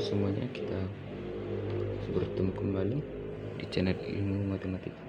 semuanya, kita bertemu kembali di channel Ilmu Matematika.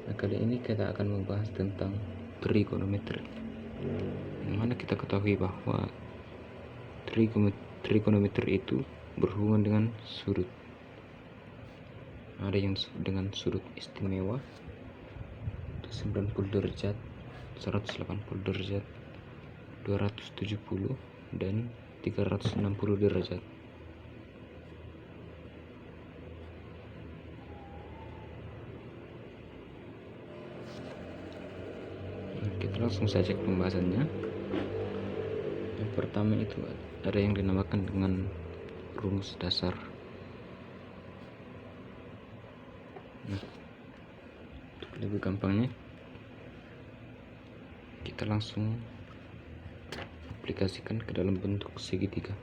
Nah, kali ini kita akan membahas tentang trigonometri, yang mana kita ketahui bahwa trigonometri itu berhubungan dengan sudut. Ada yang disebut dengan sudut istimewa 90 derajat, 180 derajat, 270 dan 360 derajat. Kita langsung saja ke pembahasannya. Yang pertama itu ada yang dinamakan dengan rumus dasar. Nah, untuk lebih gampangnya kita langsung aplikasikan ke dalam bentuk segitiga.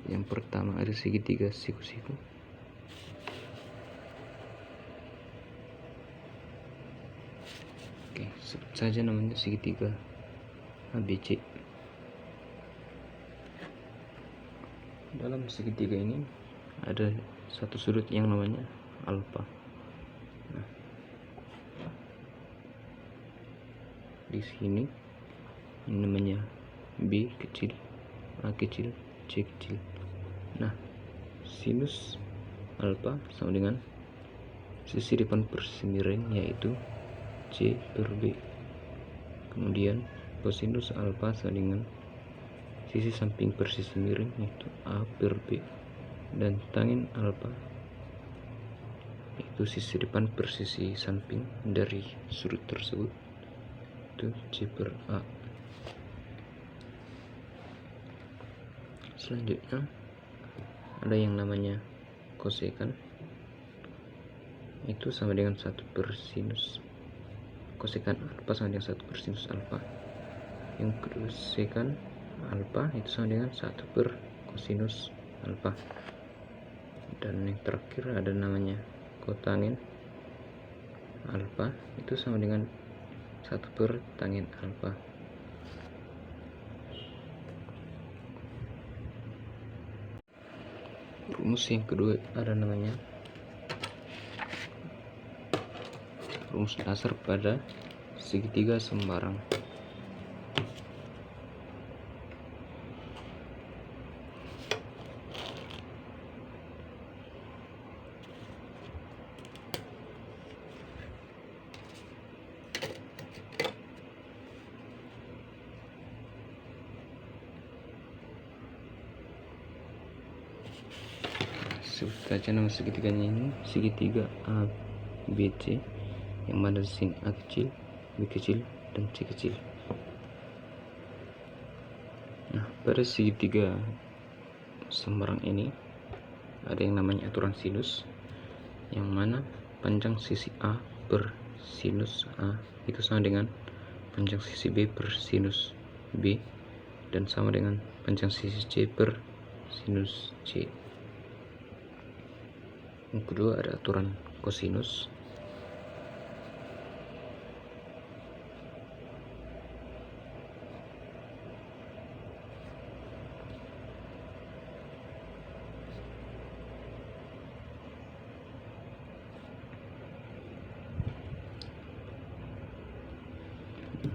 Yang pertama ada segitiga siku-siku. Oke, sebut saja namanya segitiga ABC. Dalam segitiga ini ada satu sudut yang namanya alfa. Nah, di sini ini namanya B kecil, A kecil, C kecil. Nah, sinus alfa sama dengan sisi depan persisi miring yaitu C per B. Kemudian kosinus alfa sama dengan sisi samping persisi miring yaitu A per B. Dan tangin alfa itu sisi depan persisi samping dari sudut tersebut itu C per A. Selanjutnya ada yang namanya kosekan, itu sama dengan 1 per sinus. Kosekan alfa sama dengan 1 per sinus alfa. Yang kosekan alfa itu sama dengan 1 per kosinus alfa. Dan yang terakhir ada namanya kotangin alfa, itu sama dengan 1 per tangin alfa. Rumus yang kedua ada namanya rumus dasar pada segitiga sembarang. Sebut saja nama segitiganya ini segitiga ABC, yang mana di sini A kecil, B kecil, dan C kecil. Nah, pada segitiga sembarang ini ada yang namanya aturan sinus, yang mana panjang sisi A per sinus A itu sama dengan panjang sisi B per sinus B, dan sama dengan panjang sisi C per sinus C. Yang kedua ada aturan kosinus,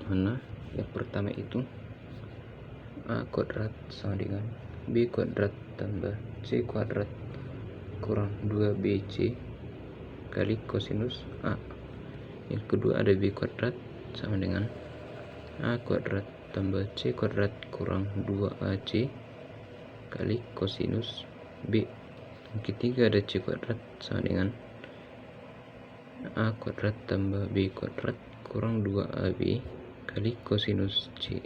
mana yang pertama itu A kuadrat sama dengan B kuadrat tambah C kuadrat kurang 2BC kali kosinus A. Yang kedua ada B kuadrat sama dengan A kuadrat tambah C kuadrat kurang 2AC kali kosinus B. Yang ketiga ada C kuadrat sama dengan A kuadrat tambah B kuadrat kurang 2AB kali kosinus C.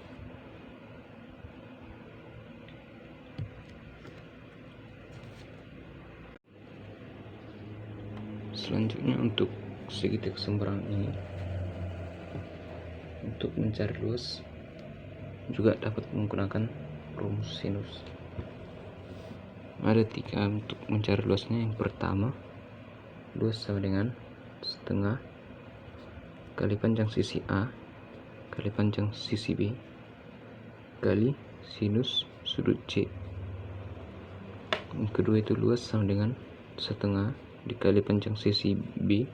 Selanjutnya untuk segitiga sembarang ini, untuk mencari luas juga dapat menggunakan rumus sinus. Ada 3 untuk mencari luasnya. Yang pertama, luas sama dengan setengah kali panjang sisi A kali panjang sisi B kali sinus sudut C. Yang kedua itu luas sama dengan setengah dikali panjang sisi B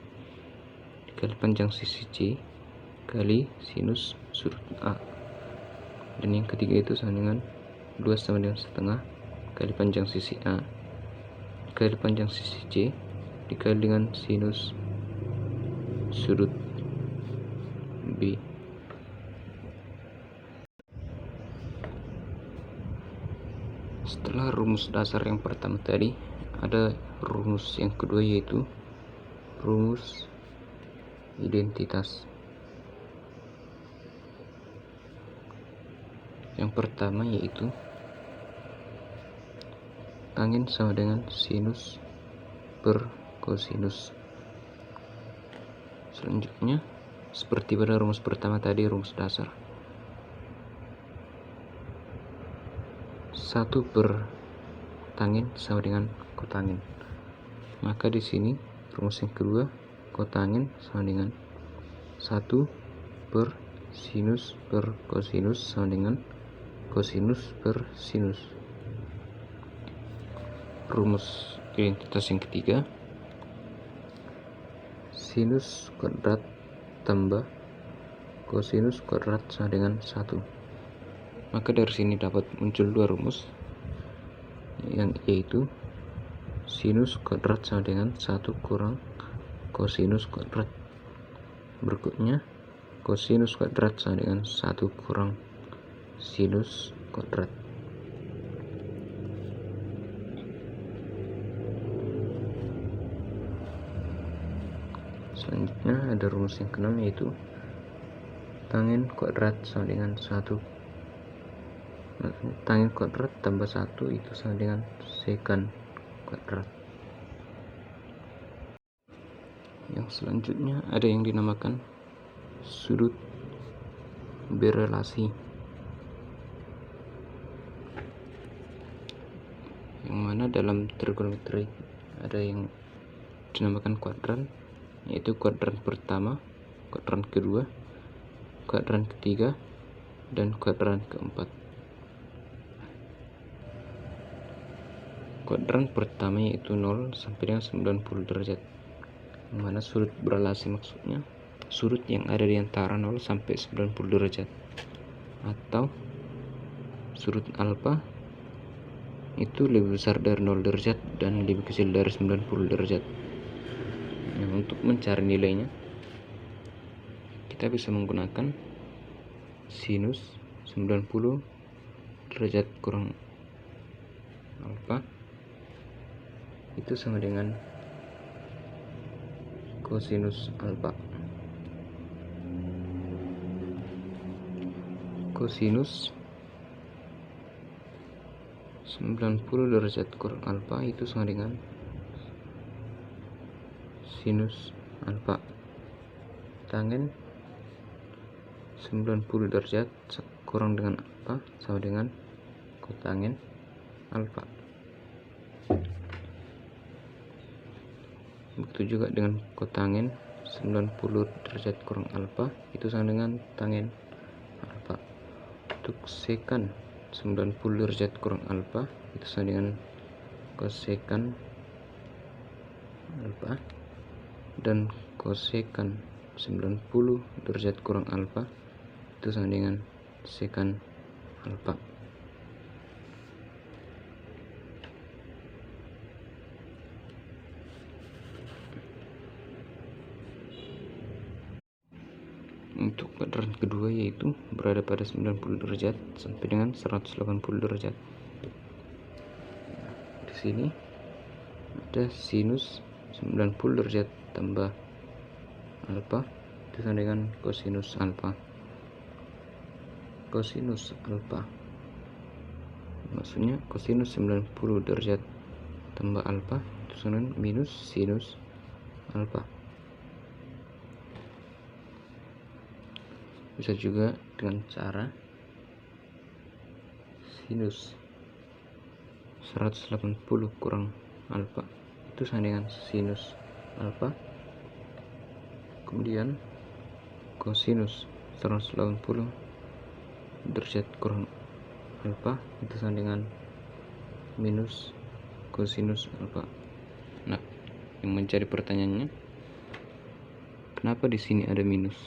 dikali panjang sisi C kali sinus sudut A. Dan yang ketiga itu sama dengan luas sama dengan setengah kali panjang sisi A dikali panjang sisi C dikali dengan sinus sudut B. Setelah rumus dasar yang pertama tadi, ada rumus yang kedua yaitu rumus identitas. Yang pertama yaitu tangent sama dengan sinus per kosinus. Selanjutnya seperti pada rumus pertama tadi, rumus dasar 1 per tangent sama dengan kotangent. Maka di sini rumus yang kedua kotangent sama dengan 1 per sinus per kosinus sama dengan kosinus per sinus. Rumus identitas yang ketiga sinus kuadrat tambah kosinus kuadrat sama dengan 1. Maka dari sini dapat muncul dua rumus yang yaitu sinus kuadrat sama dengan 1 kurang kosinus kuadrat. Berikutnya kosinus kuadrat sama dengan 1 kurang sinus kuadrat. Selanjutnya ada rumus yang keenam yaitu tangent kuadrat sama dengan 1. Tangent kuadrat tambah 1 itu sama dengan sekant kuadrat. Yang selanjutnya ada yang dinamakan sudut berelasi, yang mana dalam trigonometri ada yang dinamakan kuadran, yaitu kuadran pertama, kuadran kedua, kuadran ketiga, dan kuadran keempat. Kuadran pertama yaitu 0 sampai dengan 90 derajat, yang mana sudut berelasi maksudnya sudut yang ada di antara 0 sampai 90 derajat, atau sudut alfa itu lebih besar dari 0 derajat dan lebih kecil dari 90 derajat. Nah, untuk mencari nilainya kita bisa menggunakan sinus 90 derajat kurang alfa itu sama dengan kosinus alfa. Kosinus 90 derajat kurang alfa itu sama dengan sinus alfa. Tangent 90 derajat kurang dengan alfa sama dengan kotangent alfa. Begitu juga dengan kotangent 90 derajat kurang alfa itu sama dengan tangent alfa. Untuk sekant 90 derajat kurang alfa itu sama dengan kosekant alfa, dan kosekant 90 derajat kurang alfa itu sama dengan sekant alfa. Untuk kuadran kedua yaitu berada pada 90 derajat sampai dengan 180 derajat. Di sini ada sinus 90 derajat tambah alfa itu sama dengan kosinus alfa. Kosinus alfa maksudnya kosinus 90 derajat tambah alfa itu sama dengan minus sinus alfa. Bisa juga dengan cara sinus 180 kurang alfa itu sama dengan sinus alfa, kemudian kosinus 180 derajat kurang alfa itu sama dengan minus kosinus alfa. Nah, yang menjadi pertanyaannya, kenapa di sini ada minus?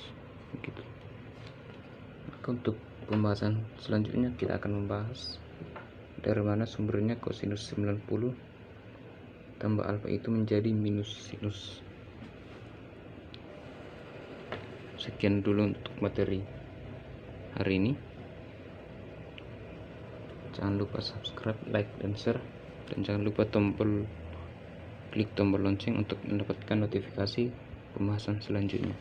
Begitu. Maka untuk pembahasan selanjutnya kita akan membahas dari mana sumbernya kosinus 90 tambah alfa itu menjadi minus sinus. Sekian dulu untuk materi hari ini. Jangan lupa subscribe, like, dan share, dan jangan lupa klik tombol lonceng untuk mendapatkan notifikasi pembahasan selanjutnya.